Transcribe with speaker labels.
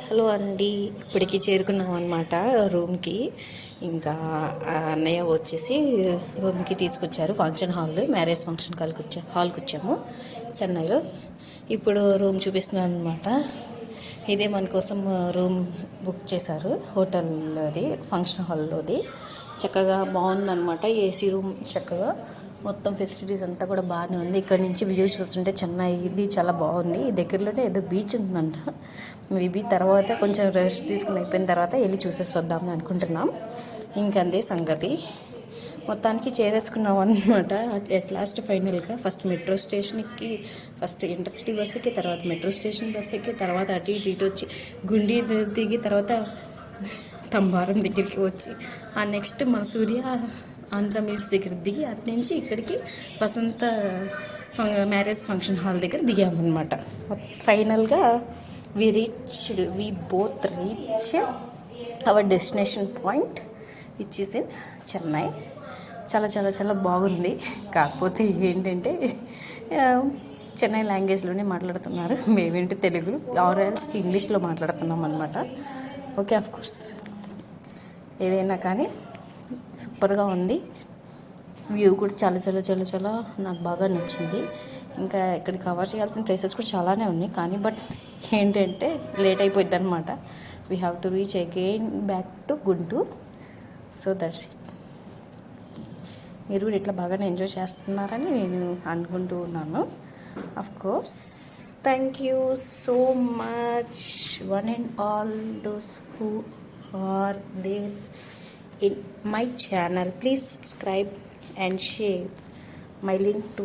Speaker 1: Hello అండి, ఇప్పటికి చేరుకున్నాం అనమాట రూమ్కి. ఇంకా అన్నయ్య వచ్చేసి రూమ్కి తీసుకొచ్చారు. ఫంక్షన్ హాల్, మ్యారేజ్ ఫంక్షన్ హాల్కి వచ్చాము చెన్నైలో. ఇప్పుడు రూమ్ చూపిస్తున్నాను అనమాట. ఇదే మన కోసం రూమ్ బుక్ చేశారు, హోటల్ది ఫంక్షన్ హాల్లోది. చక్కగా బాగుందన్నమాట. ఏసీ రూమ్, చక్కగా మొత్తం ఫెసిలిటీస్ అంతా కూడా బాగానే ఉంది. ఇక్కడ నుంచి వ్యూ చూస్తుంటే చెన్నై ఇది చాలా బాగుంది. దగ్గరలోనే ఏదో బీచ్ ఉందంట. మేబీ తర్వాత కొంచెం రెస్ట్ తీసుకుని అయిపోయిన తర్వాత వెళ్ళి చూసేసి వద్దామని అనుకుంటున్నాం. ఇంకంతే సంగతి. మొత్తానికి చేరేసుకున్నాం అనమాట. అట్ లాస్ట్ ఫైనల్గా ఫస్ట్ మెట్రో స్టేషన్కి, ఫస్ట్ ఇంటర్సిటీ బస్ ఎక్కి, తర్వాత మెట్రో స్టేషన్ బస్ ఎక్కి, తర్వాత అటు ఇటు వచ్చి గుండి దిగి, తర్వాత తంబారం దగ్గరికి వచ్చి, ఆ నెక్స్ట్ మన సూర్య ఆంధ్ర మీల్స్ దగ్గర దిగి, అటు నుంచి ఇక్కడికి వసంత మ్యారేజ్ ఫంక్షన్ హాల్ దగ్గర దిగామన్నమాట. ఫైనల్గా we both reach our destination point, which is in Chennai. చాలా చాలా చాలా బాగుంది. కాకపోతే ఏంటంటే చెన్నై లాంగ్వేజ్లోనే మాట్లాడుతున్నారు, మేమేంటి తెలుగు ఆర్ ఎల్స్ ఇంగ్లీష్లో మాట్లాడుతున్నాం అనమాట. ఓకే, ఆఫ్ కోర్స్ ఏదైనా కానీ సూపర్గా ఉంది. వ్యూ కూడా చాలా చాలా చాలా చాలా నాకు బాగా నచ్చింది. ఇంకా ఇక్కడ కవర్ చేయాల్సిన ప్లేసెస్ కూడా చాలానే ఉన్నాయి, కానీ బట్ ఏంటంటే లేట్ అయిపోద్ది అనమాట. We have to reach again back to Guntur. So that's it. మీరు కూడా ఇట్లా బాగానే ఎంజాయ్ చేస్తున్నారని నేను అనుకుంటూ ఉన్నాను. Of course thank you so much one and all those who are there in my channel. Please subscribe and share. My link to